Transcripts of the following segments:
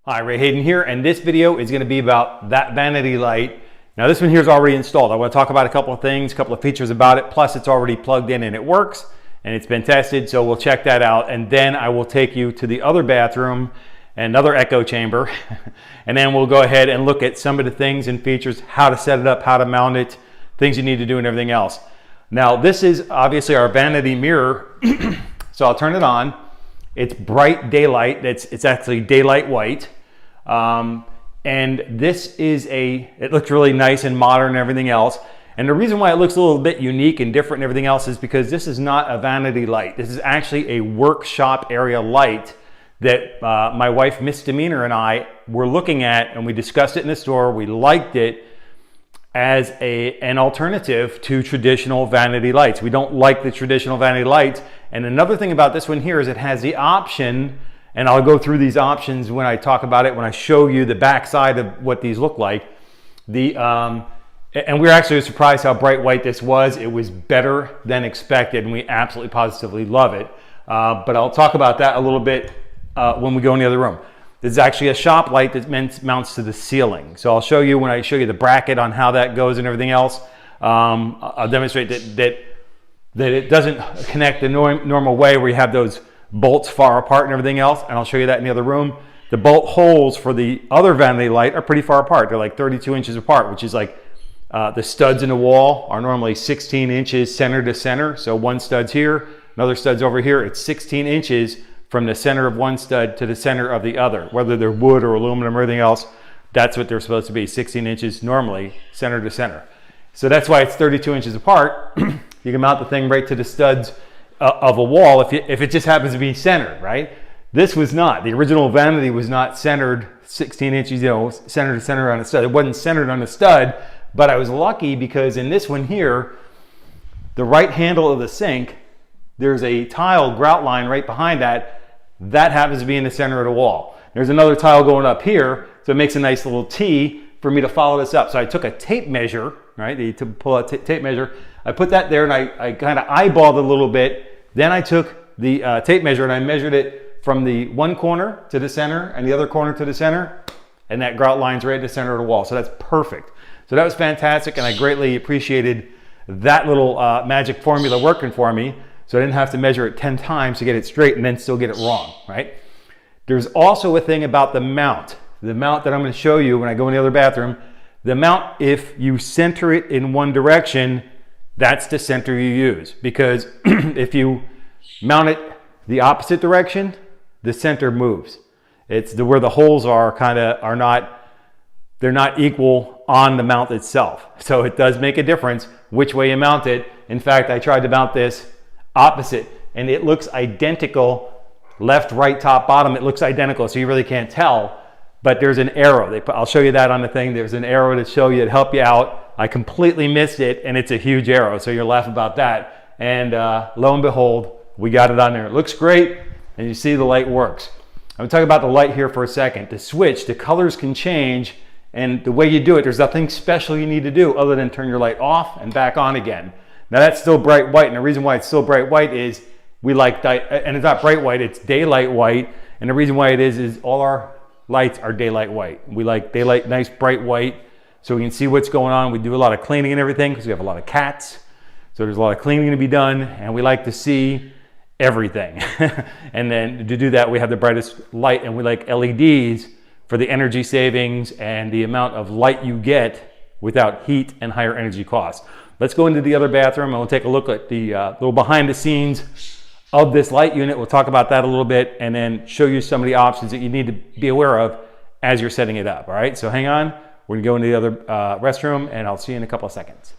Hi, Hayden here, and this video is going to be about that vanity light. Now this one here is already installed. I want to talk about a couple of things, a couple of features about it, plus it's already plugged in and it works, and it's been tested, so we'll check that out, and then I will take you to the other bathroom, another echo chamber, and then we'll go ahead and look at some of the things and features, how to set it up, how to mount it, things you need to do, and everything else. Now this is obviously our vanity mirror, so I'll turn it on. It's bright daylight. It's actually daylight white. And this is it looks really nice and modern and everything else. And the reason why it looks a little bit unique and different and everything else is because this is not a vanity light. This is actually a workshop area light that my wife, Misdemeanor, and I were looking at, and we discussed it in the store. We liked it as an alternative to traditional vanity lights. We don't like the traditional vanity lights. And another thing about this one here is it has the option, and I'll go through these options when I talk about it, when I show you the back side of what these look like. And we were actually surprised how bright white this was. It was better than expected, and we absolutely positively love it. But I'll talk about that a little bit when we go in the other room. This is actually a shop light that mounts to the ceiling. So I'll show you when I show you the bracket on how that goes and everything else. I'll demonstrate that it doesn't connect the normal way where you have those bolts far apart and everything else, and I'll show you that in the other room. The bolt holes for the other vanity light are pretty far apart. They're like 32 inches apart, which is like the studs in the wall are normally 16 inches center to center. So one stud's here, another stud's over here. It's 16 inches from the center of one stud to the center of the other, whether they're wood or aluminum or everything else. That's what they're supposed to be, 16 inches normally center to center. So that's why it's 32 inches apart. You can mount the thing right to the studs of a wall if it just happens to be centered, right? This was not. The original vanity was not centered 16 inches, center to center on a stud. It wasn't centered on a stud, but I was lucky because in this one here, the right handle of the sink, there's a tile grout line right behind that. That happens to be in the center of the wall. There's another tile going up here, so it makes a nice little T for me to follow this up. So I took a tape measure, right? To pull a tape measure. I put that there and I kind of eyeballed it a little bit. Then I took the tape measure and I measured it from the one corner to the center and the other corner to the center, and that grout line's right at the center of the wall. So that's perfect. So that was fantastic, and I greatly appreciated that little magic formula working for me. So I didn't have to measure it 10 times to get it straight and then still get it wrong, right? There's also a thing about the mount. The mount that I'm going to show you when I go in the other bathroom, the mount, if you center it in one direction, that's the center you use. Because if you mount it the opposite direction, the center moves. It's where the holes they're not equal on the mount itself. So it does make a difference which way you mount it. In fact, I tried to mount this opposite and it looks identical, left, right, top, bottom. It looks identical, so you really can't tell, but there's an arrow. I'll show you that on the thing. There's an arrow to show you, to help you out. I completely missed it, and it's a huge arrow, so you'll laugh about that. And lo and behold, we got it on there. It looks great, and you see the light works. I'm gonna talk about the light here for a second. The switch, the colors can change, and the way you do it, there's nothing special you need to do other than turn your light off and back on again. Now that's still bright white, and the reason why it's still bright white is and it's not bright white, it's daylight white, and the reason why it is all our lights are daylight white. We like daylight, nice bright white, so we can see what's going on. We do a lot of cleaning and everything because we have a lot of cats, so there's a lot of cleaning to be done, and we like to see everything. And then to do that, we have the brightest light, and we like LEDs for the energy savings and the amount of light you get without heat and higher energy costs. Let's go into the other bathroom and we'll take a look at the little behind the scenes of this light unit. We'll talk about that a little bit and then show you some of the options that you need to be aware of as you're setting it up. All right, so hang on. We're gonna go into the other restroom, and I'll see you in a couple of seconds.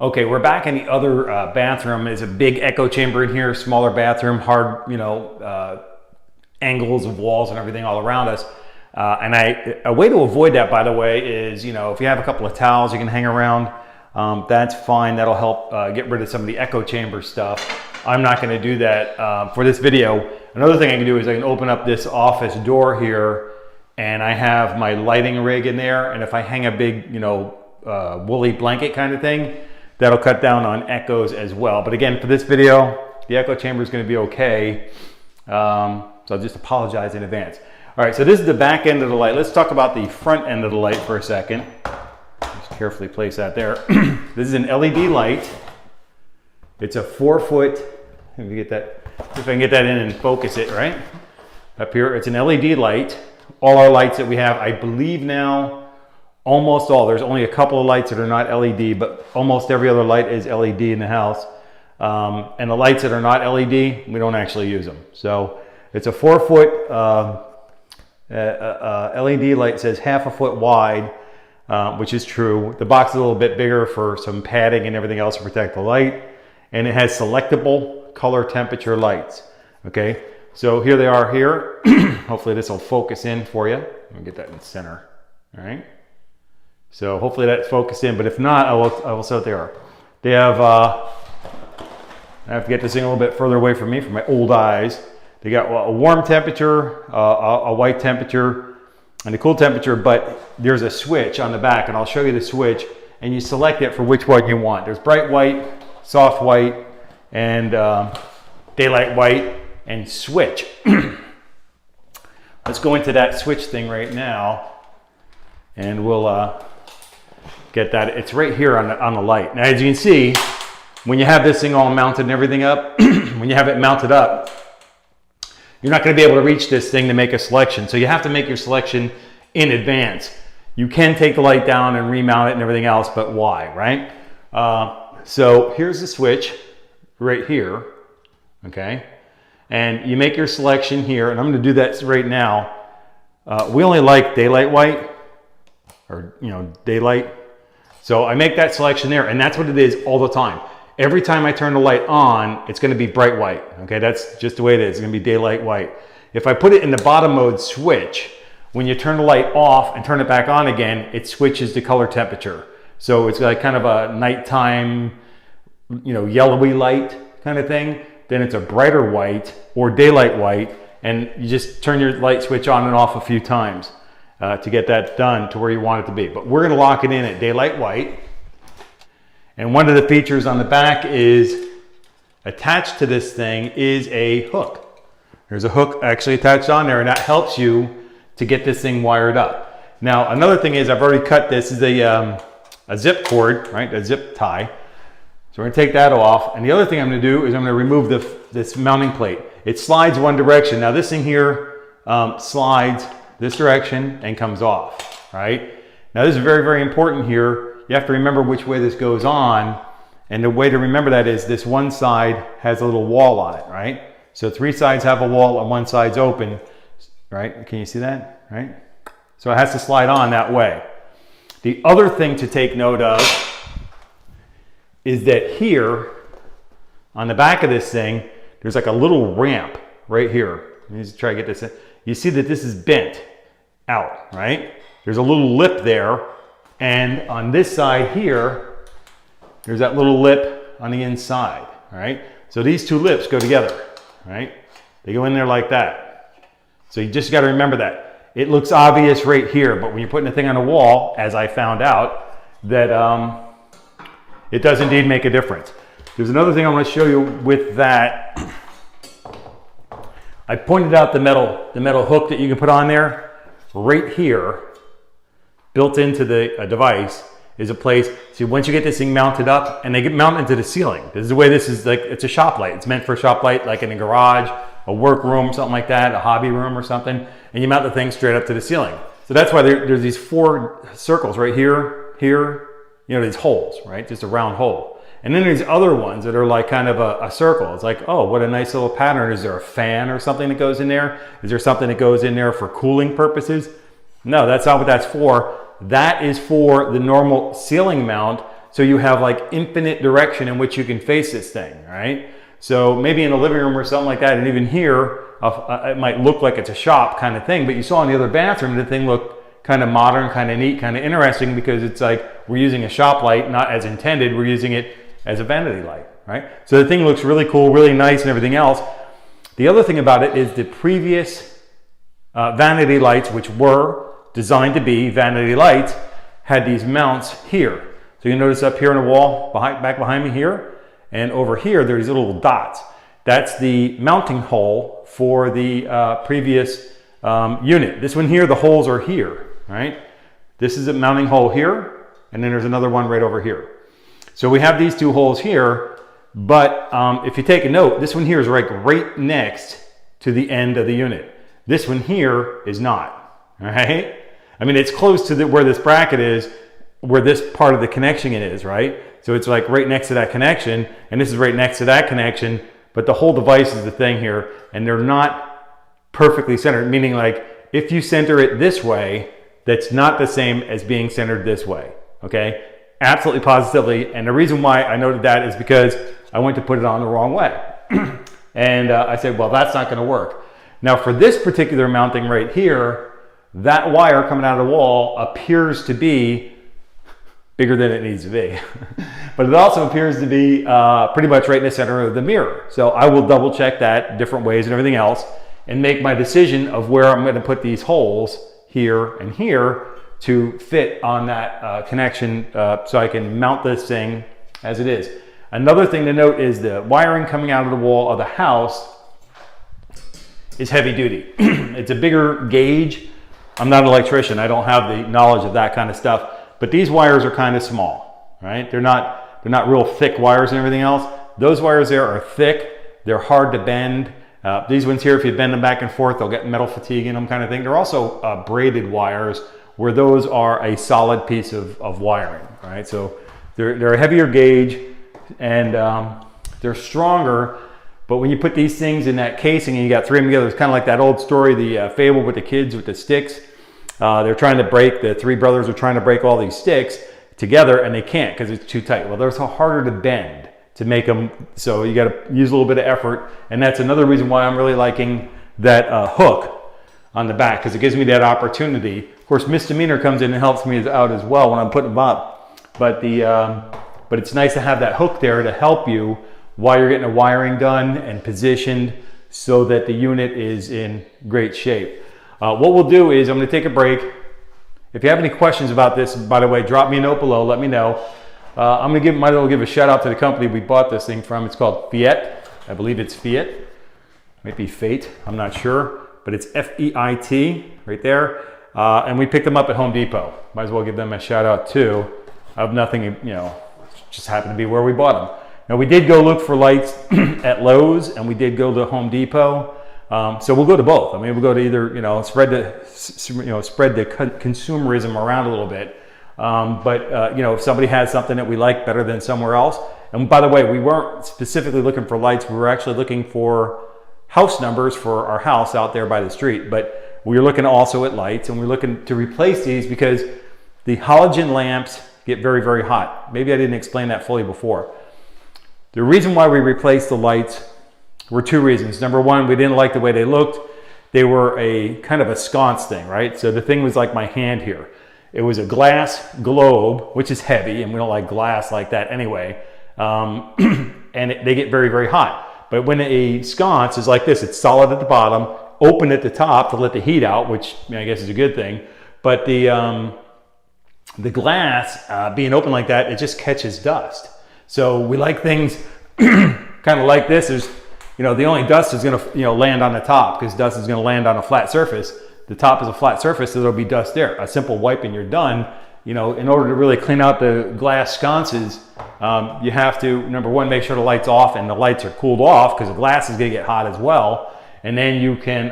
Okay, we're back in the other bathroom. There's a big echo chamber in here, smaller bathroom, hard, angles of walls and everything all around us. And a way to avoid that, by the way, is, if you have a couple of towels you can hang around, that's fine. That'll help get rid of some of the echo chamber stuff. I'm not going to do that for this video. Another thing I can do is I can open up this office door here, and I have my lighting rig in there, and if I hang a big, woolly blanket kind of thing, that'll cut down on echoes as well. But again, for this video, the echo chamber is going to be okay. So I'll just apologize in advance. All All right, so this is the back end of the light. Let's talk about the front end of the light for a second. Just carefully place that there. This is an LED light. It's a 4-foot, let me get that, see if I can get that in and focus it, right? Up here, it's an LED light. All our lights that we have, I believe now, almost all, there's only a couple of lights that are not LED, but almost every other light is LED in the house. And the lights that are not LED, we don't actually use them. So it's a 4-foot LED light, says half a foot wide, which is true. The box is a little bit bigger for some padding and everything else to protect the light. And it has selectable color temperature lights. Okay, so here they are here. Hopefully this will focus in for you. Let me get that in the center. All right. So hopefully that's focused in, but if not, I will say what they are. They have, I have to get this thing a little bit further away from me for my old eyes. They got a warm temperature, a white temperature, and a cool temperature, but there's a switch on the back, and I'll show you the switch, and you select it for which one you want. There's bright white, soft white, and daylight white, and switch. Let's go into that switch thing right now, and we'll get that. It's right here on the light. Now, as you can see, when you have this thing all mounted and everything up, when you have it mounted up, you're not going to be able to reach this thing to make a selection. So you have to make your selection in advance. You can take the light down and remount it and everything else, but why, right? So here's the switch right here, okay? And you make your selection here, and I'm going to do that right now. We only like daylight white, or daylight. So I make that selection there, and that's what it is all the time. Every time I turn the light on, it's going to be bright white. Okay, that's just the way it is. It's going to be daylight white. If I put it in the bottom mode switch, when you turn the light off and turn it back on again, it switches to color temperature. So it's like kind of a nighttime, yellowy light kind of thing. Then it's a brighter white or daylight white, and you just turn your light switch on and off a few times to get that done to where you want it to be. But we're going to lock it in at daylight white. And one of the features on the back is attached to this thing is a hook. There's a hook actually attached on there, and that helps you to get this thing wired up. Now, another thing is I've already cut this. This is a zip cord, right? A zip tie. So we're going to take that off. And the other thing I'm going to do is I'm going to remove this mounting plate. It slides one direction. Now this thing here slides this direction and comes off, right? Now this is very, very important here. You have to remember which way this goes on. And the way to remember that is this one side has a little wall on it, right? So 3 sides have a wall and 1 side's open, right? Can you see that, right? So it has to slide on that way. The other thing to take note of is that here on the back of this thing, there's like a little ramp right here. Let me just try to get this in. You see that this is bent out, right? There's a little lip there. And on this side here, there's that little lip on the inside, right? So these 2 lips go together, right? They go in there like that. So you just got to remember that. It looks obvious right here, but when you're putting the thing on a wall, as I found out, that it does indeed make a difference. There's another thing I want to show you with that. I pointed out the metal hook that you can put on there. Right here, built into the device, is a place. See, once you get this thing mounted up, and they get mounted into the ceiling. This is the way this is, like, it's a shop light. It's meant for a shop light, like in a garage, a work room, something like that, a hobby room or something, and you mount the thing straight up to the ceiling. So that's why there's these 4 circles right here, these holes, right? Just a round hole. And then there's other ones that are like kind of a circle. It's like, oh, what a nice little pattern. Is there a fan or something that goes in there? Is there something that goes in there for cooling purposes? No, that's not what that's for. That is for the normal ceiling mount, so you have like infinite direction in which you can face this thing, right? So maybe in a living room or something like that, and even here, it might look like it's a shop kind of thing, but you saw in the other bathroom, the thing looked kind of modern, kind of neat, kind of interesting, because it's like we're using a shop light, not as intended, we're using it as a vanity light, right? So the thing looks really cool, really nice and everything else. The other thing about it is the previous vanity lights, which were designed to be vanity lights, had these mounts here. So you notice up here on the wall, back behind me here, and over here, there's little dots. That's the mounting hole for the previous unit. This one here, the holes are here, right? This is a mounting hole here, and then there's another one right over here. So we have these two holes here, but if you take a note, this one here is right next to the end of the unit. This one here is not, all right? I mean, it's close to where this bracket is, where this part of the connection is, right? So it's like right next to that connection, and this is right next to that connection, but the whole device is the thing here, and they're not perfectly centered, meaning like if you center it this way, that's not the same as being centered this way, okay? Absolutely positively, and the reason why I noted that is because I went to put it on the wrong way. And I said, well, that's not gonna work. Now for this particular mounting right here, that wire coming out of the wall appears to be bigger than it needs to be. But it also appears to be pretty much right in the center of the mirror. So I will double check that different ways and everything else and make my decision of where I'm gonna put these holes here and here to fit on that connection so I can mount this thing as it is. Another thing to note is the wiring coming out of the wall of the house is heavy duty. It's a bigger gauge. I'm not an electrician. I don't have the knowledge of that kind of stuff, but these wires are kind of small, right? They're not real thick wires and everything else. Those wires there are thick. They're hard to bend. These ones here, if you bend them back and forth, they'll get metal fatigue in them kind of thing. They're also braided wires, where those are a solid piece of wiring, right? So they're a heavier gauge, and they're stronger, but when you put these things in that casing and you got three of them together, it's kind of like that old story, the fable with the kids with the sticks. They're trying to break, the three brothers are trying to break all these sticks together, and they can't because it's too tight. Well, they're so harder to bend to make them, so you got to use a little bit of effort, and that's another reason why I'm really liking that hook on the back, because it gives me that opportunity. Of course, misdemeanor comes in and helps me out as well when I'm putting them up, but it's nice to have that hook there to help you while you're getting the wiring done and positioned so that the unit is in great shape. What we'll do is I'm going to take a break. If you have any questions about this, by the way, drop me a note below, let me know. I'm going to might as well give a shout out to the company we bought this thing from. It's called Feit. I believe it's Feit. Might be Feit, I'm not sure, but it's F-E-I-T right there. And we picked them up at Home Depot. Might as well give them a shout out too. I have nothing, you know, just happened to be where we bought them. Now we did go look for lights at Lowe's, and we did go to Home Depot. So we'll go to both. I mean, we'll go to either, you know, spread the consumerism around a little bit. You know, if somebody has something that we like better than somewhere else. And by the way, we weren't specifically looking for lights. We were actually looking for house numbers for our house out there by the street. But we were looking also at lights, and we're looking to replace these because the halogen lamps get very, very hot. Maybe I didn't explain that fully before. The reason why we replaced the lights were two reasons. Number one, we didn't like the way they looked. They were a kind of a sconce thing, right? So the thing was like my hand here. It was a glass globe, which is heavy, and we don't like glass like that anyway. They get very, very hot. But when a sconce is like this, it's solid at the bottom, open at the top to let the heat out, which I guess is a good thing. But the glass being open like that, it just catches dust. So we like things kind of like this. There's, you know, the only dust is going to, you know, land on the top, because dust is going to land on a flat surface. The top is a flat surface, so there'll be dust there. A simple wipe and you're done. You know, in order to really clean out the glass sconces, you have to, number one, make sure the light's off and the lights are cooled off, because the glass is going to get hot as well. And then you can,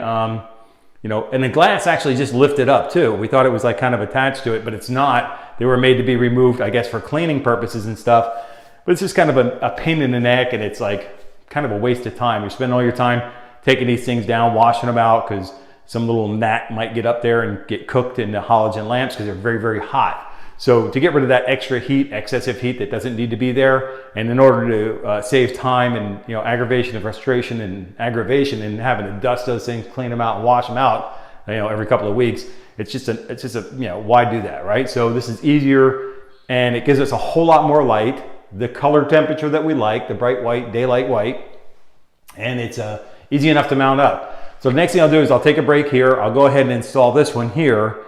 you know, and the glass actually just lifted up too. We thought it was like kind of attached to it, but it's not. They were made to be removed, I guess, for cleaning purposes and stuff. But it's just kind of a pain in the neck, and it's like kind of a waste of time. You spend all your time taking these things down, washing them out, because some little gnat might get up there and get cooked in the halogen lamps because they're very, very hot. So to get rid of that extra heat, excessive heat that doesn't need to be there, and in order to save time and, you know, aggravation and frustration and aggravation and having to dust those things, clean them out and wash them out, you know, every couple of weeks, it's just a, you know, why do that, right? So this is easier, and it gives us a whole lot more light, the color temperature that we like, the bright white, daylight white, and it's easy enough to mount up. So the next thing I'll do is I'll take a break here. I'll go ahead and install this one here,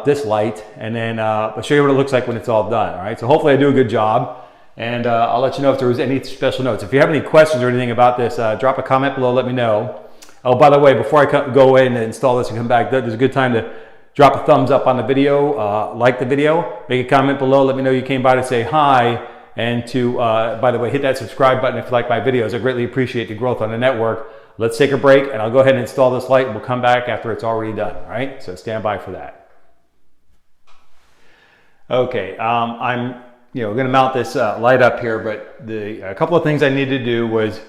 this light, and then I'll show you what it looks like when it's all done. All right, so hopefully I do a good job, and I'll let you know if there was any special notes. If you have any questions or anything about this, drop a comment below, let me know. Oh, by the way, before I go in and install this and come back, there's a good time to drop a thumbs up on the video, like the video, make a comment below, let me know you came by to say hi, and to, by the way, hit that subscribe button if you like my videos. I greatly appreciate the growth on the network. Let's take a break, and I'll go ahead and install this light, and we'll come back after it's already done, all right? So stand by for that. Okay, I'm going to mount this light up here, but a couple of things I needed to do was,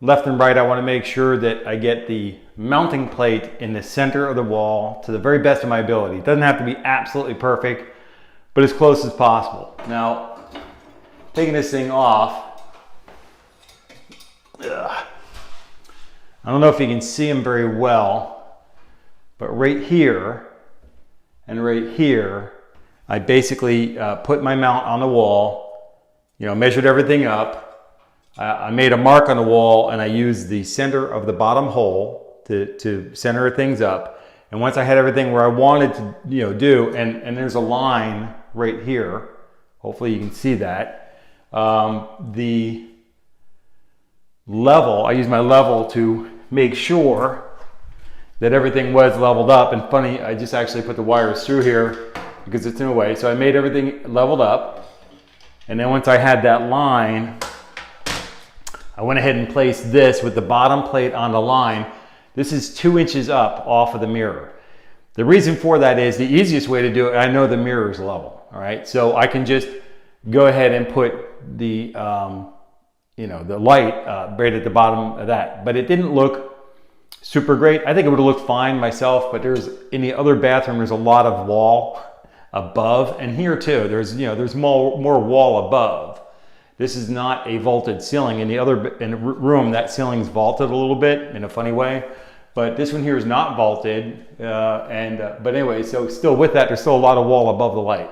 left and right, I want to make sure that I get the mounting plate in the center of the wall to the very best of my ability. It doesn't have to be absolutely perfect, but as close as possible. Now, taking this thing off, I don't know if you can see them very well, but right here and right here, I basically put my mount on the wall, measured everything up. I made a mark on the wall, and I used the center of the bottom hole to center things up. And once I had everything where I wanted to do, and there's a line right here, hopefully you can see that. The level, I used my level to make sure that everything was leveled up. And funny, I just actually put the wires through here because it's in a way. So I made everything leveled up. And then once I had that line, I went ahead and placed this with the bottom plate on the line. This is 2 inches up off of the mirror. The reason for that is the easiest way to do it, I know the mirror is level, all right? So I can just go ahead and put the, the light right at the bottom of that. But it didn't look super great. I think it would have looked fine myself, but in the other bathroom, there's a lot of wall above. And here too, there's more wall above. This is not a vaulted ceiling. In the room, that ceiling's vaulted a little bit in a funny way, but this one here is not vaulted. But anyway, so still with that, there's still a lot of wall above the light.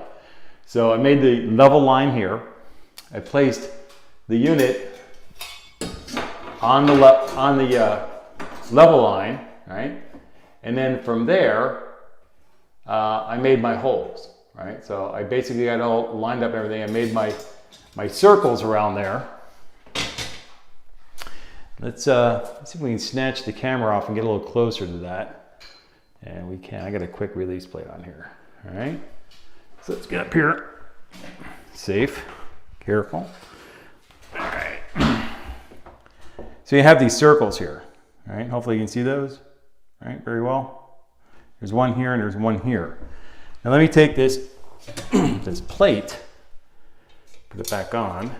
So I made the level line here. I placed the unit on the level line, right? And then from there, I made my holes, right? So I basically got it all lined up and everything. I made my circles around there. Let's see if we can snatch the camera off and get a little closer to that. And we can. I got a quick release plate on here. All right. So let's get up here. Safe. Careful. All right. So you have these circles here. All right. Hopefully you can see those. All right. Very well. There's one here and there's one here. Now let me take this this plate. Put it back on.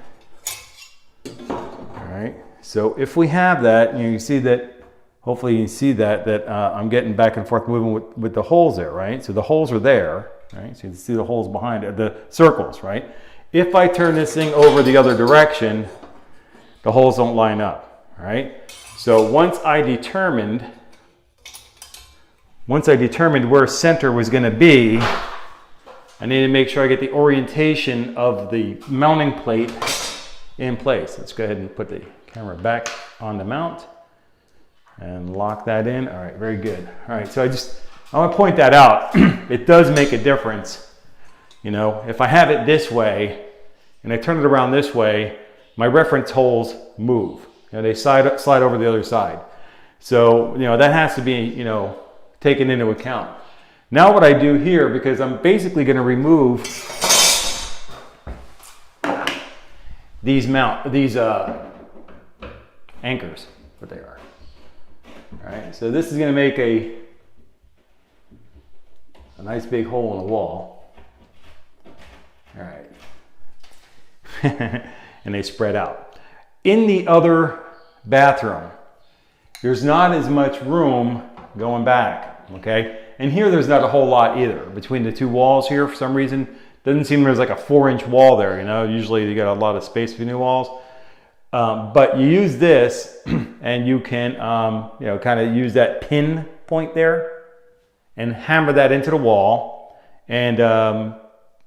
All right. So if we have that, you see that, hopefully you see that I'm getting back and forth moving with the holes there, right? So the holes are there, right? So you can see the holes behind it, the circles, right? If I turn this thing over the other direction, the holes don't line up, all right? So once I determined where center was going to be, I need to make sure I get the orientation of the mounting plate in place. Let's go ahead and put the camera back on the mount and lock that in. All right, very good. All right, so I want to point that out. It does make a difference. If I have it this way and I turn it around this way, my reference holes move. They slide over the other side. So, that has to be, taken into account. Now what I do here, because I'm basically going to remove these anchors, what they are. All right, so this is going to make a nice big hole in the wall. All right, and they spread out. In the other bathroom, there's not as much room going back, okay? And here there's not a whole lot either. Between the two walls here, for some reason, doesn't seem there's like a 4-inch wall there, Usually you got a lot of space between the walls. But you use this and you can, kind of use that pin point there and hammer that into the wall and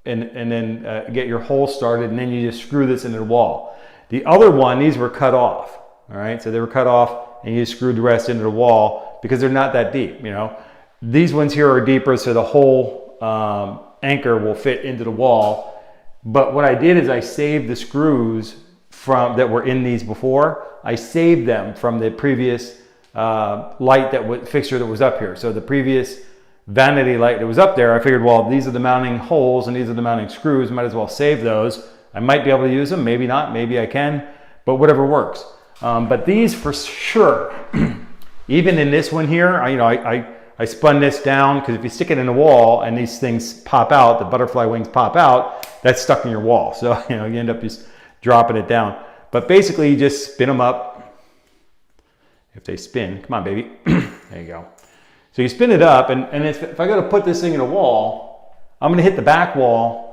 then get your hole started, and then you just screw this into the wall. The other one, these were cut off, all right? So they were cut off and you screwed the rest into the wall because they're not that deep, These ones here are deeper, so the whole anchor will fit into the wall. But what I did is I saved the screws that were in these before. I saved them from the previous light fixture that was up here. So the previous vanity light that was up there, I figured, well, these are the mounting holes and these are the mounting screws. Might as well save those. I might be able to use them, maybe not, maybe I can, but whatever works. But these for sure, even in this one here, I spun this down because if you stick it in a wall and these things pop out, the butterfly wings pop out, that's stuck in your wall. So you end up just dropping it down. But basically you just spin them up. If they spin, come on baby, there you go. So you spin it up and if I go to put this thing in a wall, I'm gonna hit the back wall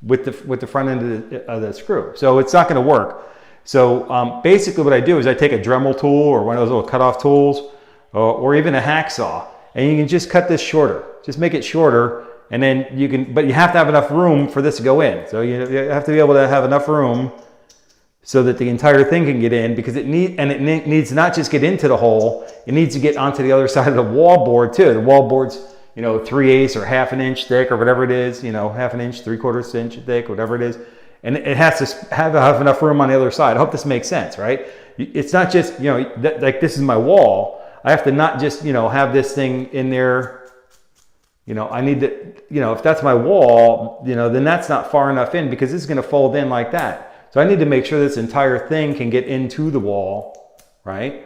with the front end of the screw. So it's not gonna work. So basically what I do is I take a Dremel tool or one of those little cutoff tools or even a hacksaw, and you can just cut this shorter. Just make it shorter, and then you can, but you have to have enough room for this to go in. So you have to be able to have enough room so that the entire thing can get in, because it needs to not just get into the hole, it needs to get onto the other side of the wall board too. The wall board's 3/8 or half an inch thick or whatever it is, half an inch, 3/4 inch thick, whatever it is. And it has to have enough room on the other side. I hope this makes sense, right? It's not just, like this is my wall. I have to not just, have this thing in there. I need to, if that's my wall, then that's not far enough in because this is going to fold in like that. So I need to make sure this entire thing can get into the wall, right?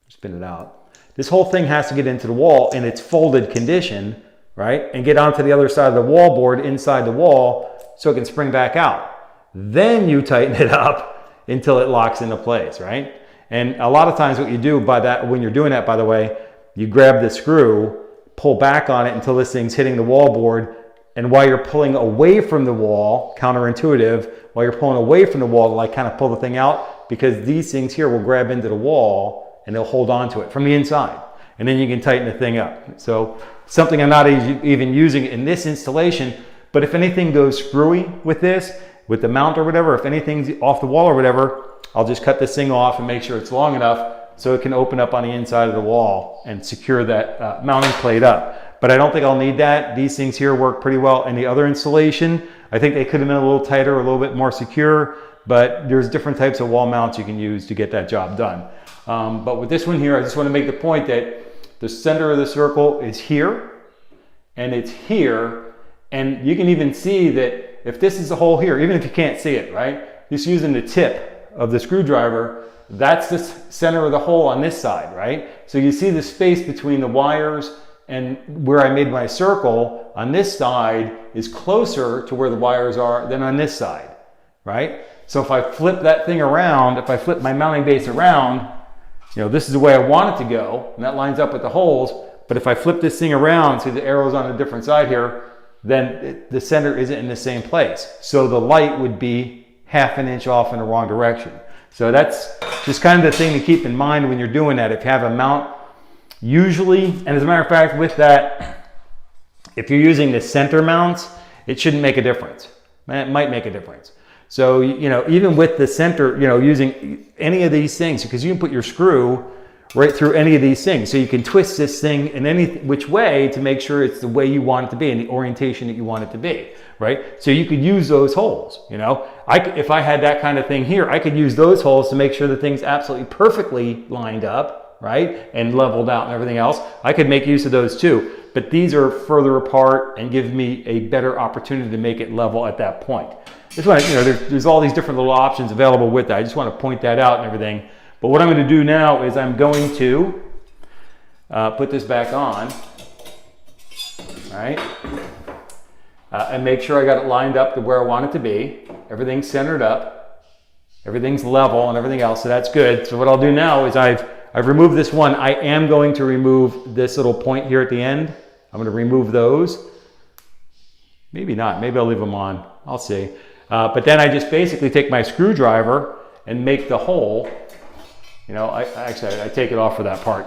Spin it out. This whole thing has to get into the wall in its folded condition, right? And get onto the other side of the wall board inside the wall so it can spring back out. Then you tighten it up until it locks into place, right? And a lot of times what you do when you're doing that, by the way, you grab the screw, pull back on it until this thing's hitting the wall board. And while you're pulling away from the wall, counterintuitive, while you're pulling away from the wall to like kind of pull the thing out, because these things here will grab into the wall and they'll hold on to it from the inside. And then you can tighten the thing up. So something I'm not even using in this installation, but if anything goes screwy with this, with the mount or whatever, if anything's off the wall or whatever, I'll just cut this thing off and make sure it's long enough so it can open up on the inside of the wall and secure that mounting plate up. But I don't think I'll need that. These things here work pretty well in the other installation. I think they could have been a little tighter, a little bit more secure, but there's different types of wall mounts you can use to get that job done. But with this one here, I just want to make the point that the center of the circle is here and it's here. And you can even see that if this is a hole here, even if you can't see it, right? Just using the tip of the screwdriver, that's the center of the hole on this side, right? So you see the space between the wires and where I made my circle on this side is closer to where the wires are than on this side, right? So if I flip that thing around, if I flip my mounting base around, this is the way I want it to go, and that lines up with the holes. But if I flip this thing around, see the arrow's on a different side here, then the center isn't in the same place. So the light would be half an inch off in the wrong direction. So that's just kind of the thing to keep in mind when you're doing that. If you have a mount, usually, and as a matter of fact, with that, if you're using the center mounts, it shouldn't make a difference. It might make a difference. So, even with the center, using any of these things, because you can put your screw right through any of these things. So you can twist this thing in any which way to make sure it's the way you want it to be and the orientation that you want it to be, right? So you could use those holes, if I had that kind of thing here, I could use those holes to make sure the thing's absolutely perfectly lined up, right? And leveled out and everything else. I could make use of those too, but these are further apart and give me a better opportunity to make it level at that point. Just want to, there's all these different little options available with that. I just want to point that out and everything. But what I'm going to do now is I'm going to put this back on, right? And make sure I got it lined up to where I want it to be. Everything's centered up, everything's level and everything else, so that's good. So what I'll do now is I've removed this one. I am going to remove this little point here at the end. I'm going to remove those. Maybe not, maybe I'll leave them on, I'll see. But then I just basically take my screwdriver and make the hole. I take it off for that part.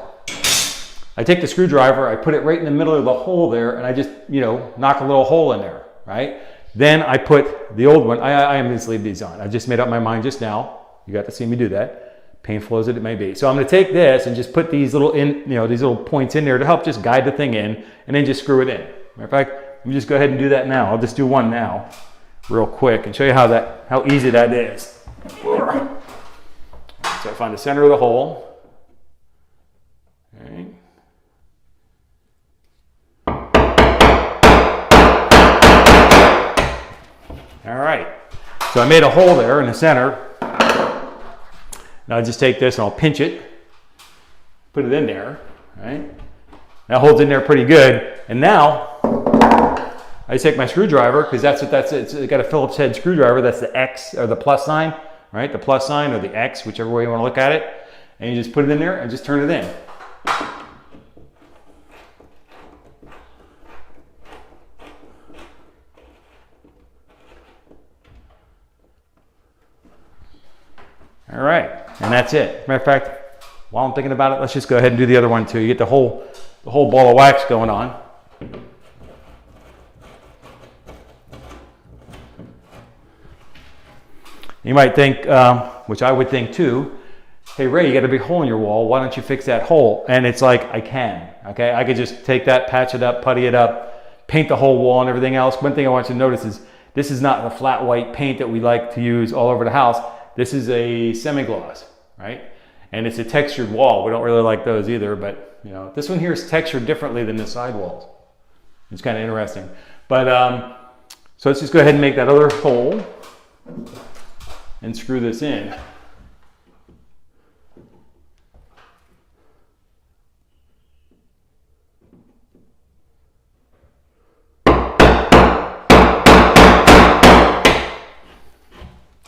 I take the screwdriver, I put it right in the middle of the hole there, and I just, knock a little hole in there, right? Then I put the old one, I am going to leave these on. I just made up my mind just now. You got to see me do that. Painful as it may be. So I'm going to take this and just put these little these little points in there to help just guide the thing in, and then just screw it in. Matter of fact, let me just go ahead and do that now. I'll just do one now, real quick, and show you how easy that is. So I find the center of the hole, All right. All right, so I made a hole there in the center. Now I just take this and I'll pinch it, put it in there, right? That holds in there pretty good. And now I just take my screwdriver, because that's what that's, it's got a Phillips head screwdriver. That's the X or the plus sign, right? The plus sign or the X, whichever way you want to look at it. And you just put it in there and just turn it in. All right, and that's it. Matter of fact, while I'm thinking about it, let's just go ahead and do the other one too. You get the whole ball of wax going on. You might think, which I would think too, hey Ray, you got a big hole in your wall. Why don't you fix that hole? And it's like, I can, okay? I could just take that, patch it up, putty it up, paint the whole wall and everything else. One thing I want you to notice is this is not the flat white paint that we like to use all over the house. This is a semi-gloss, right? And it's a textured wall. We don't really like those either, but you know, this one here is textured differently than the side walls. It's kind of interesting. But so let's just go ahead and make that other hole and screw this in.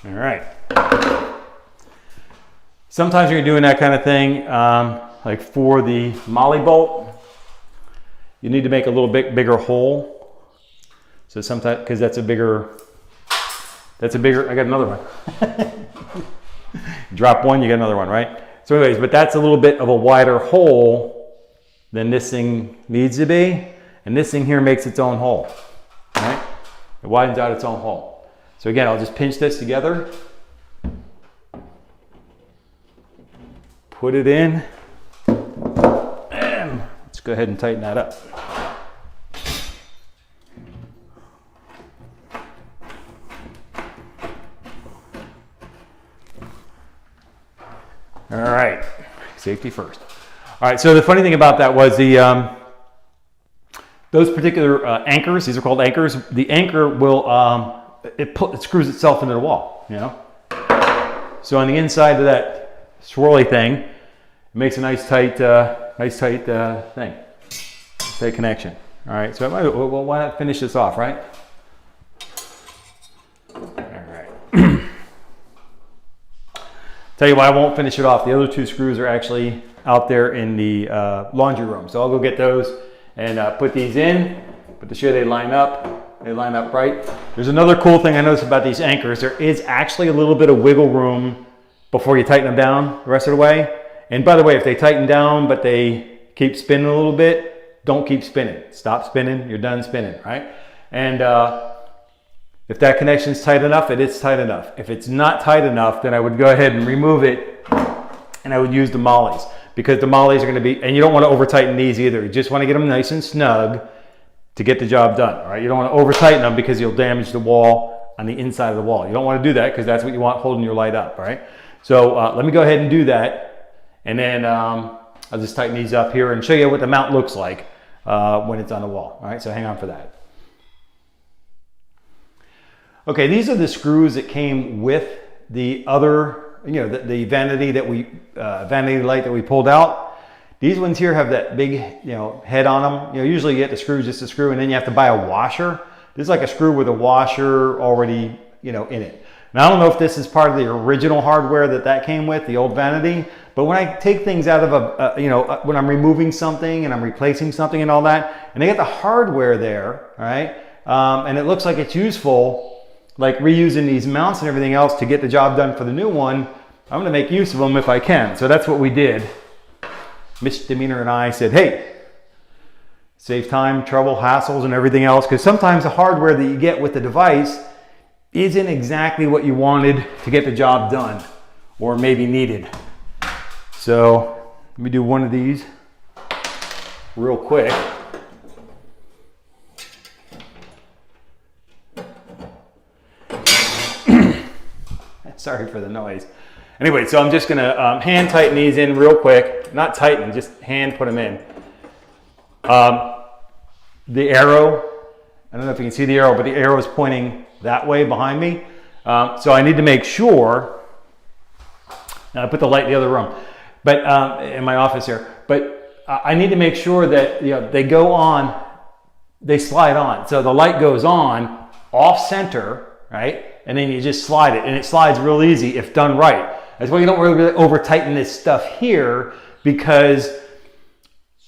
All right. Sometimes when you're doing that kind of thing, like for the molly bolt, you need to make a little bit bigger hole. So sometimes, because that's a bigger, I got another one. Drop one, you get another one, right? So anyways, but that's a little bit of a wider hole than this thing needs to be. And this thing here makes its own hole, right? It widens out its own hole. So again, I'll just pinch this together. Put it in, and let's go ahead and tighten that up. All right, safety first. All right, so the funny thing about that was those particular anchors, these are called anchors, the anchor will, it screws itself into the wall, you know? So on the inside of that swirly thing, it makes a nice tight thing, tight connection. All right, so well, why not finish this off, right? All right. Tell you why I won't finish it off. The other two screws are actually out there in the laundry room, so I'll go get those and put these in. But to show they line up right. There's another cool thing I noticed about these anchors. There is actually a little bit of wiggle room before you tighten them down the rest of the way. And by the way, if they tighten down but they keep spinning a little bit, don't keep spinning. Stop spinning, you're done spinning, right? And if that connection is tight enough, it is tight enough. If it's not tight enough, then I would go ahead and remove it and I would use the mollies, because the mollies are going to be, and you don't want to over tighten these either. You just want to get them nice and snug to get the job done, all right? You don't want to over tighten them because you'll damage the wall on the inside of the wall. You don't want to do that because that's what you want holding your light up, all right? So let me go ahead and do that, and then I'll just tighten these up here and show you what the mount looks like when it's on the wall. All right, so hang on for that. Okay, these are the screws that came with the other, you know, the vanity that vanity light that we pulled out. These ones here have that big, you know, head on them. You know, usually you get the screws, just a screw, and then you have to buy a washer. This is like a screw with a washer already, you know, in it. Now, I don't know if this is part of the original hardware that came with, the old vanity, but when I take things out of you know, when I'm removing something and I'm replacing something and all that, and they got the hardware there, all right, and it looks like it's useful, like reusing these mounts and everything else to get the job done for the new one, I'm gonna make use of them if I can. So that's what we did. Misdemeanor and I said, hey, save time, trouble, hassles, and everything else, because sometimes the hardware that you get with the device isn't exactly what you wanted to get the job done, or maybe needed. So let me do one of these real quick. Sorry for the noise. Anyway, so I'm just gonna hand tighten these in real quick. Not tighten, just hand put them in. The arrow, I don't know if you can see the arrow, but the arrow is pointing that way behind me. So I need to make sure, now I put the light in the other room, but in my office here, but I need to make sure that they go on, they slide on. So the light goes on off center, right? And then you just slide it, and it slides real easy if done right. That's why you don't really over tighten this stuff here, because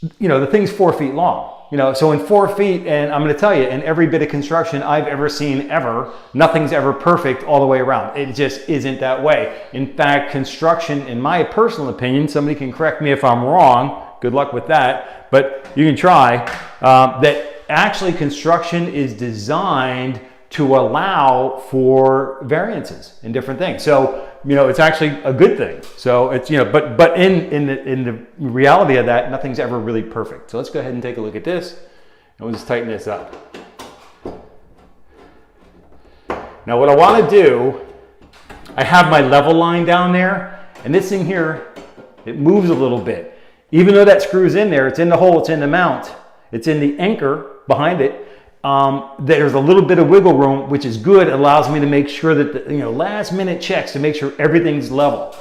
the thing's 4 feet long. So in 4 feet, and I'm going to tell you, in every bit of construction I've ever seen ever, nothing's ever perfect all the way around. It just isn't that way. In fact, construction, in my personal opinion, somebody can correct me if I'm wrong, good luck with that, but you can try, that actually construction is designed to allow for variances in different things. So, it's actually a good thing. So it's, but in the reality of that, nothing's ever really perfect. So let's go ahead and take a look at this, and we'll just tighten this up. Now what I want to do, I have my level line down there, and this thing here, it moves a little bit. Even though that screws in there, it's in the hole, it's in the mount, it's in the anchor behind it. There's a little bit of wiggle room, which is good. It allows me to make sure that the last minute checks to make sure everything's level,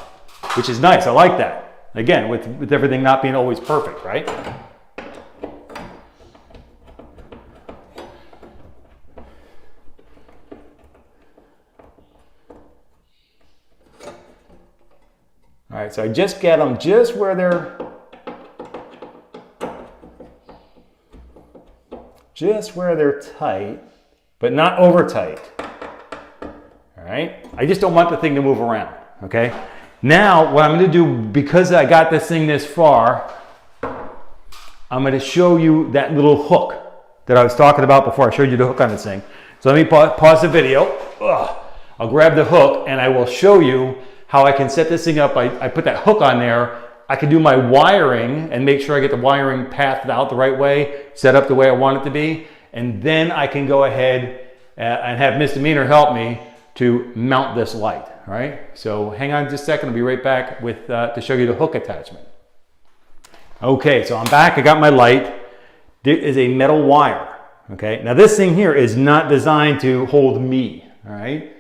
which is nice. I like that. Again, with everything not being always perfect, right? All right, so I just get them just where they're tight, but not over tight. All right, I just don't want the thing to move around. Okay, now what I'm going to do, because I got this thing this far, I'm going to show you that little hook that I was talking about before. I showed you the hook on this thing. So let me pause the video. I'll grab the hook and I will show you how I can set this thing up. I put that hook on there. I can do my wiring and make sure I get the wiring pathed out the right way, set up the way I want it to be, and then I can go ahead and have Misdemeanor help me to mount this light. All right, so hang on just a second. I'll be right back with to show you the hook attachment. Okay, so I'm back. I got my light. There is a metal wire. Okay, now this thing here is not designed to hold me. All right,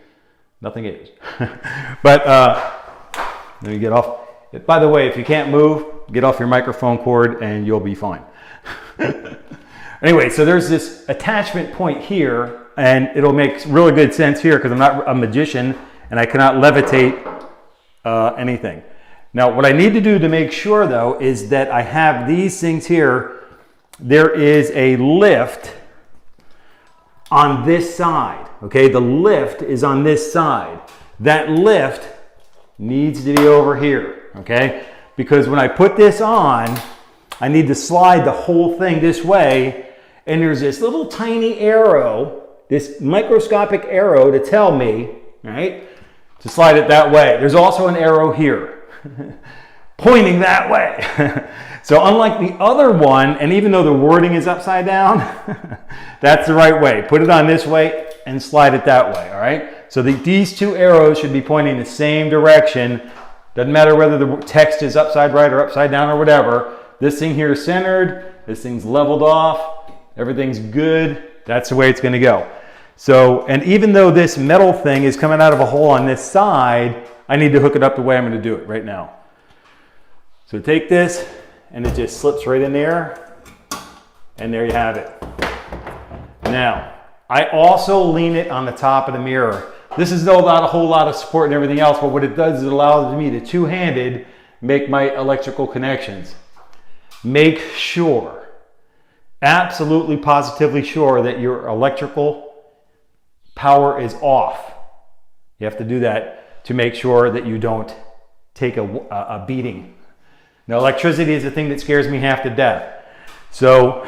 nothing is. But let me get off. By the way, if you can't move, get off your microphone cord and you'll be fine. Anyway, so there's this attachment point here, and it'll make really good sense here because I'm not a magician and I cannot levitate anything. Now, what I need to do to make sure though is that I have these things here. There is a lift on this side. Okay, the lift is on this side. That lift needs to be over here. Okay, because when I put this on, I need to slide the whole thing this way, and there's this little tiny arrow, this microscopic arrow to tell me, right, to slide it that way. There's also an arrow here pointing that way. So unlike the other one, and even though the wording is upside down, that's the right way. Put it on this way and slide it that way, all right? So these two arrows should be pointing the same direction. Doesn't matter whether the text is upside right or upside down or whatever. This thing here is centered. This thing's leveled off. Everything's good. That's the way it's going to go. So, and even though this metal thing is coming out of a hole on this side, I need to hook it up the way I'm going to do it right now. So take this, and it just slips right in there. And there you have it. Now, I also lean it on the top of the mirror. This is not a whole lot of support and everything else, but what it does is it allows me to two-handed make my electrical connections. Make sure, absolutely positively sure that your electrical power is off. You have to do that to make sure that you don't take a beating. Now, electricity is the thing that scares me half to death. So,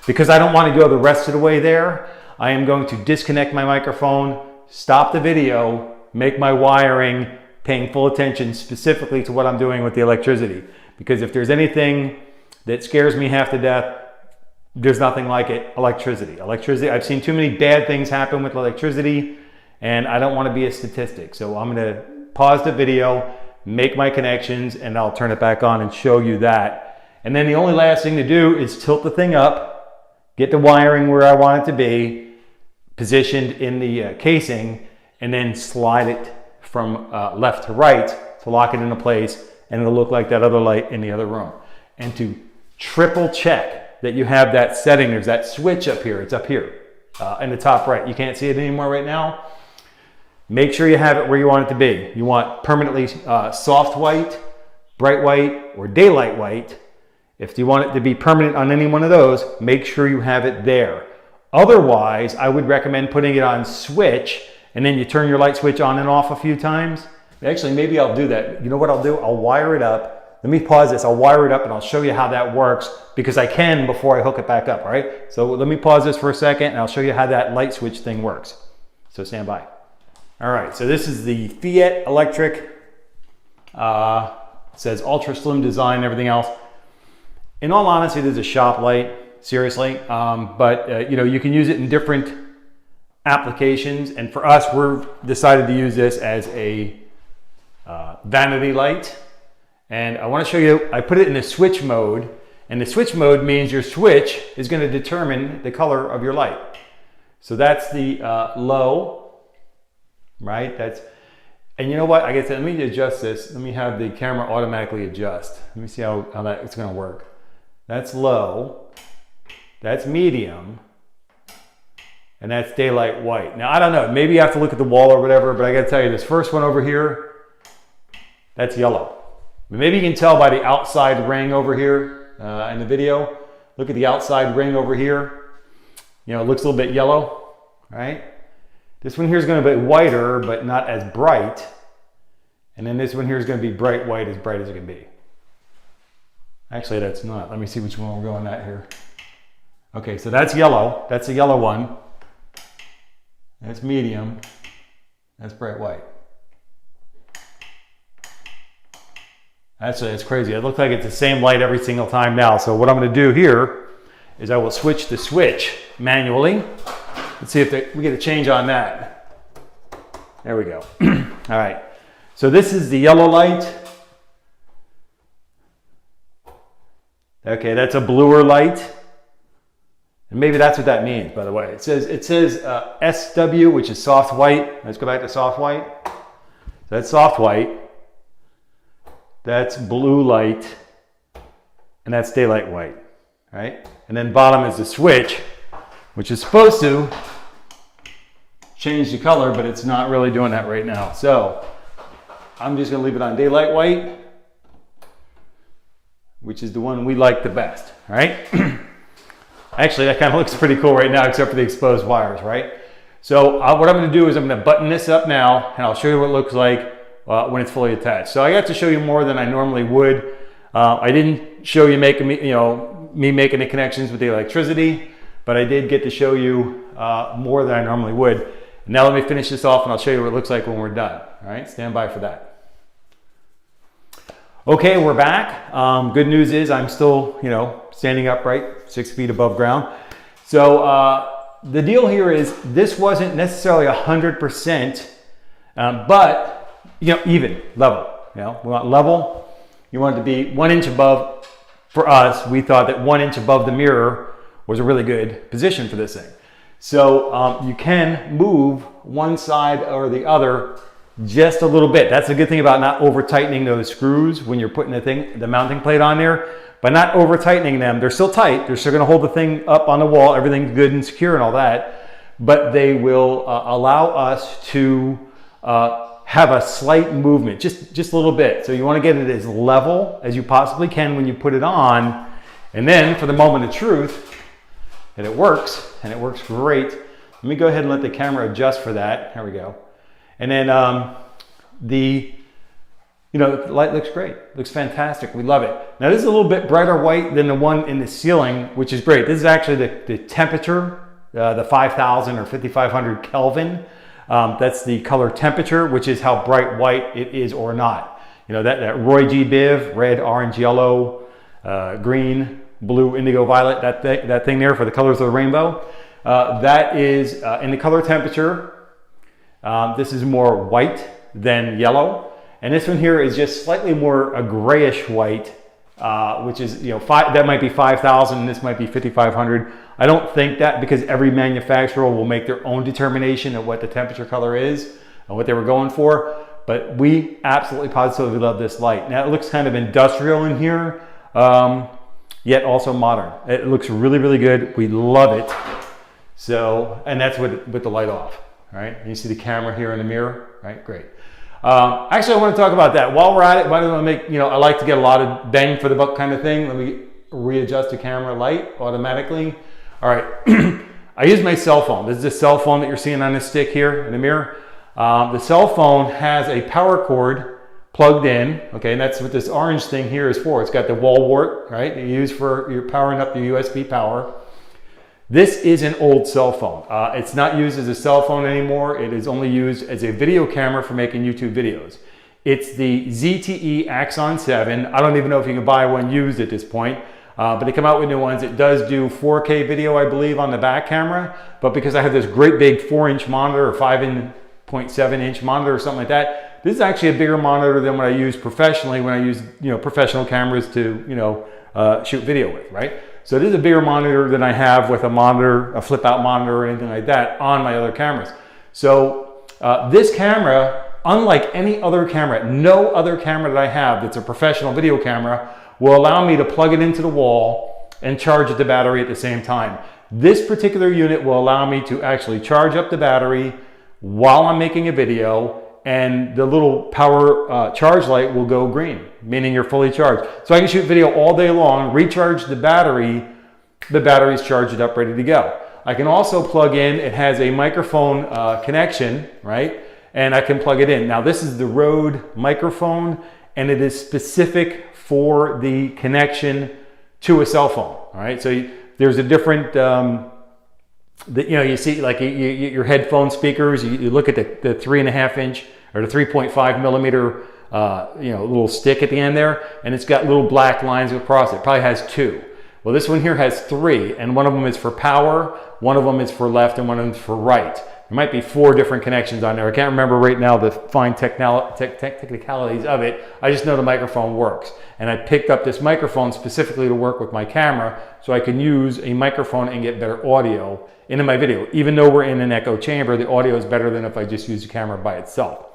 because I don't want to go the rest of the way there, I am going to disconnect my microphone, stop the video, make my wiring, paying full attention specifically to what I'm doing with the electricity. Because if there's anything that scares me half to death, there's nothing like it, electricity. Electricity, I've seen too many bad things happen with electricity, and I don't want to be a statistic. So I'm going to pause the video, make my connections, and I'll turn it back on and show you that. And then the only last thing to do is tilt the thing up, get the wiring where I want it to be, positioned in the casing, and then slide it from left to right to lock it into place, and it'll look like that other light in the other room. And to triple check that you have that setting, there's that switch up here, it's up here in the top right. You can't see it anymore right now. Make sure you have it where you want it to be. You want permanently soft white, bright white, or daylight white. If you want it to be permanent on any one of those, make sure you have it there. Otherwise, I would recommend putting it on switch, and then you turn your light switch on and off a few times. Actually, maybe I'll do that. You know what I'll do? I'll wire it up. Let me pause this. I'll wire it up and I'll show you how that works, because I can before I hook it back up, all right? So let me pause this for a second and I'll show you how that light switch thing works. So stand by. All right, so this is the Feit electric. It says ultra slim design and everything else. In all honesty, this is a shop light, seriously. But you know, you can use it in different applications. And for us, we're decided to use this as a vanity light. And I want to show you, I put it in the switch mode. And the switch mode means your switch is going to determine the color of your light. So that's the low. Right, and you know what, I guess, let me adjust this. Let me have the camera automatically adjust. Let me see how it's going to work. That's low, that's medium, and that's daylight white. Now I don't know, maybe you have to look at the wall or whatever, but I got to tell you, this first one over here, that's yellow. Maybe you can tell by the outside ring over here in the video. Look at the outside ring over here. You know, it looks a little bit yellow, right? This one here is going to be whiter, but not as bright. And then this one here is going to be bright white, as bright as it can be. Actually, that's not. Let me see which one we're going at here. Okay, so that's yellow. That's the yellow one. That's medium. That's bright white. Actually, that's crazy. It looks like it's the same light every single time now. So what I'm going to do here is I will switch the switch manually. Let's see if we get a change on that. There we go. All right. So this is the yellow light. Okay, that's a bluer light. And maybe that's what that means, by the way. It says SW, which is soft white. Let's go back to soft white. So that's soft white. That's blue light. And that's daylight white. Right? And then bottom is the switch, which is supposed to change the color, but it's not really doing that right now. So I'm just going to leave it on daylight white, which is the one we like the best, right? Actually, that kind of looks pretty cool right now, except for the exposed wires, right? So what I'm going to do is I'm going to button this up now, and I'll show you what it looks like when it's fully attached. So I got to show you more than I normally would. I didn't show you making me making the connections with the electricity, but I did get to show you more than I normally would. Now let me finish this off and I'll show you what it looks like when we're done. All right, stand by for that. Okay, we're back. Good news is I'm still, standing upright, 6 feet above ground. So the deal here is this wasn't necessarily 100%, but even level. We want level. You want it to be 1 inch above. For us, we thought that 1 inch above the mirror was a really good position for this thing. So you can move one side or the other just a little bit. That's the good thing about not over tightening those screws when you're putting the mounting plate on there. By not over tightening them, they're still tight. They're still going to hold the thing up on the wall. Everything's good and secure and all that. But they will allow us to have a slight movement, just a little bit. So you want to get it as level as you possibly can when you put it on. And then for the moment of truth, that it works, and it works great. Let me go ahead and let the camera adjust for that. There we go. And then the light looks great. Looks fantastic. We love it. Now this is a little bit brighter white than the one in the ceiling, which is great. This is actually the temperature, the 5,000 or 5,500 Kelvin. That's the color temperature, which is how bright white it is or not. That Roy G. Biv, red, orange, yellow, green, blue, indigo, violet, that thing there for the colors of the rainbow. That is in the color temperature. This is more white than yellow. And this one here is just slightly more a grayish white, which is, that might be 5,000 and this might be 5,500. I don't think that, because every manufacturer will make their own determination of what the temperature color is and what they were going for. But we absolutely positively love this light. Now it looks kind of industrial in here, yet also modern. It looks really, really good. We love it. So, and that's with the light off, right? And you see the camera here in the mirror, right? Great. Actually, I want to talk about that. While we're at it, why don't I make, I like to get a lot of bang for the buck kind of thing. Let me readjust the camera light automatically. All right. I use my cell phone. This is the cell phone that you're seeing on this stick here in the mirror. The cell phone has a power cord plugged in, okay, and that's what this orange thing here is for. It's got the wall wart, right, that you use for your powering up the USB power. This is an old cell phone. It's not used as a cell phone anymore. It is only used as a video camera for making YouTube videos. It's the ZTE Axon 7. I don't even know if you can buy one used at this point, but they come out with new ones. It does do 4K video, I believe, on the back camera, but because I have this great big 4-inch monitor or 5.7-inch monitor or something like that, this is actually a bigger monitor than what I use professionally when I use, professional cameras to, shoot video with, right? So this is a bigger monitor than I have with a monitor, a flip out monitor or anything like that on my other cameras. So this camera, unlike any other camera, no other camera that I have that's a professional video camera will allow me to plug it into the wall and charge the battery at the same time. This particular unit will allow me to actually charge up the battery while I'm making a video, and the little power charge light will go green, meaning you're fully charged. So I can shoot video all day long, recharge the battery's charged up, ready to go. I can also plug in, it has a microphone connection, right? And I can plug it in. Now this is the Rode microphone, and it is specific for the connection to a cell phone, all right? So there's a different, you see like your headphone speakers, you look at the 3.5-inch or the 3.5 millimeter, little stick at the end there, and it's got little black lines across it. It probably has 2. Well, this one here has 3, and one of them is for power, one of them is for left, and one of them is for right. There might be 4 different connections on there. I can't remember right now the fine technicalities of it. I just know the microphone works. And I picked up this microphone specifically to work with my camera so I can use a microphone and get better audio into my video. Even though we're in an echo chamber, the audio is better than if I just use the camera by itself.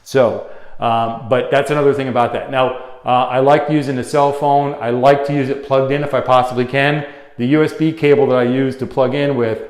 So, but that's another thing about that. Now, I like using the cell phone. I like to use it plugged in if I possibly can. The USB cable that I use to plug in with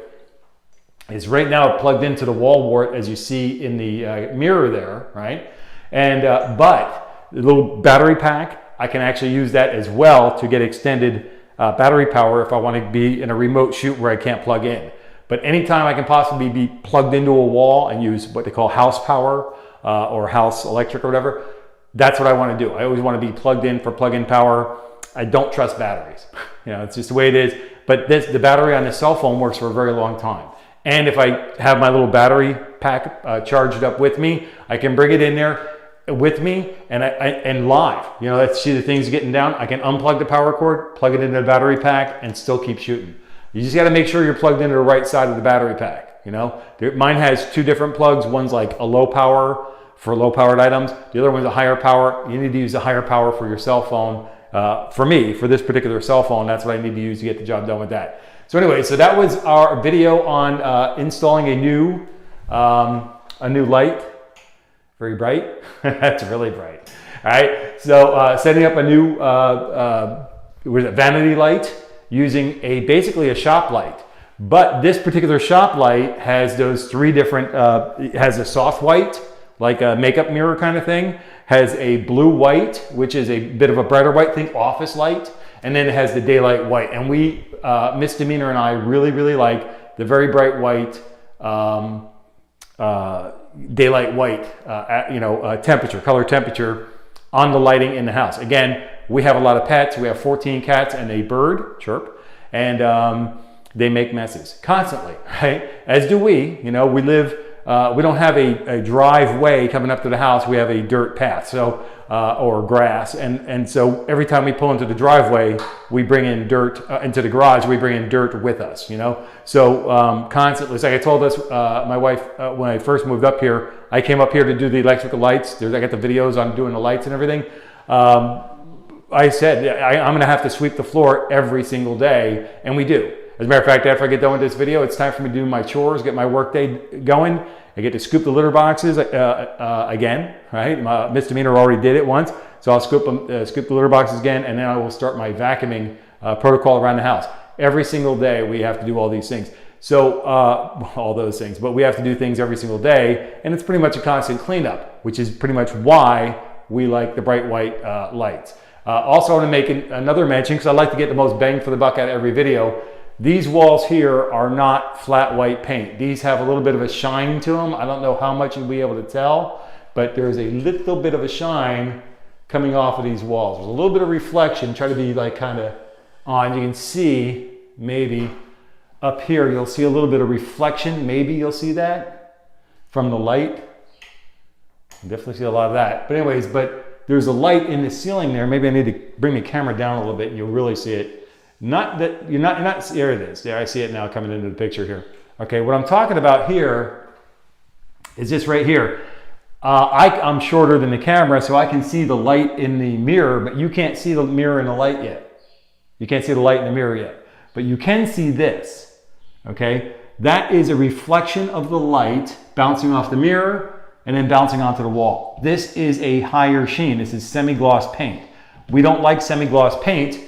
is right now plugged into the wall wart, as you see in the mirror there, right? And but the little battery pack, I can actually use that as well to get extended battery power if I want to be in a remote shoot where I can't plug in. But anytime I can possibly be plugged into a wall and use what they call house power or house electric or whatever, that's what I want to do. I always want to be plugged in for plug-in power. I don't trust batteries. It's just the way it is. But the battery on the cell phone works for a very long time. And if I have my little battery pack charged up with me, I can bring it in there with me and live. Let's see the things getting down. I can unplug the power cord, plug it into the battery pack, and still keep shooting. You just got to make sure you're plugged into the right side of the battery pack. Mine has 2 different plugs. One's like a low power for low powered items. The other one's a higher power. You need to use a higher power for your cell phone. For me, for this particular cell phone, that's what I need to use to get the job done with that. So anyway, so that was our video on installing a new light. Very bright. That's really bright. All right. So setting up a new vanity light using basically a shop light. But this particular shop light has those 3 different. It has a soft white, like a makeup mirror kind of thing. Has a blue white, which is a bit of a brighter white, think office light. And then it has the daylight white. And we, Misdemeanor and I really, really like the very bright white daylight white, color temperature on the lighting in the house. Again, we have a lot of pets. We have 14 cats and a bird, chirp, and they make messes constantly, right? As do we. We live we don't have a driveway coming up to the house. We have a dirt path, so or grass, and so every time we pull into the driveway, we bring in dirt into the garage. We bring in dirt with us, you know. So constantly, it's like I told us, my wife, when I first moved up here, I came up here to do the electrical lights. I got the videos on doing the lights and everything. I said I'm going to have to sweep the floor every single day, and we do. As a matter of fact, after I get done with this video, it's time for me to do my chores, get my work day going. I get to scoop the litter boxes again, right? My misdemeanor already did it once, so I'll scoop the litter boxes again, and then I will start my vacuuming protocol around the house. Every single day we have to do all these things. So all those things, but we have to do things every single day, and it's pretty much a constant cleanup, which is pretty much why we like the bright white lights. Also, I want to make another mention, because I like to get the most bang for the buck out of every video. These walls here are not flat white paint. These have a little bit of a shine to them. I don't know how much you'll be able to tell, but there's a little bit of a shine coming off of these walls. There's a little bit of reflection. Try to be like kind of on. You can see maybe up here, you'll see a little bit of reflection. Maybe you'll see that from the light. Definitely see a lot of that. But anyways, there's a light in the ceiling there. Maybe I need to bring the camera down a little bit and you'll really see it. Not that you're not, there it is. There, I see it now coming into the picture here. Okay, what I'm talking about here is this right here. I'm shorter than the camera, so I can see the light in the mirror, but you can't see the mirror in the light yet. You can't see the light in the mirror yet, but you can see this, okay? That is a reflection of the light bouncing off the mirror and then bouncing onto the wall. This is a higher sheen. This is semi-gloss paint. We don't like semi-gloss paint.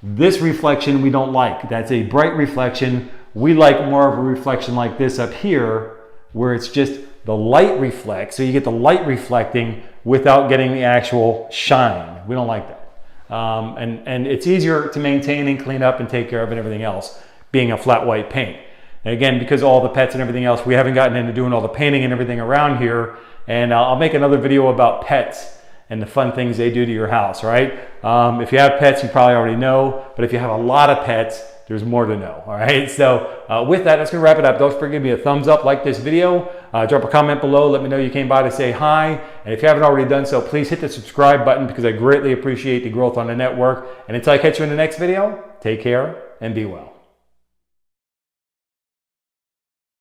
This reflection we don't like. That's a bright reflection. We like more of a reflection like this up here, where it's just the light reflects. So you get the light reflecting without getting the actual shine. We don't like that. And it's easier to maintain and clean up and take care of and everything else, being a flat white paint. And again, because all the pets and everything else, we haven't gotten into doing all the painting and everything around here. And I'll make another video about pets and the fun things they do to your house, right? If you have pets, you probably already know, but if you have a lot of pets, there's more to know, all right? So with that, that's gonna wrap it up. Don't forget to give me a thumbs up, like this video, drop a comment below, let me know you came by to say hi, and if you haven't already done so, please hit the subscribe button because I greatly appreciate the growth on the network. And until I catch you in the next video, take care and be well.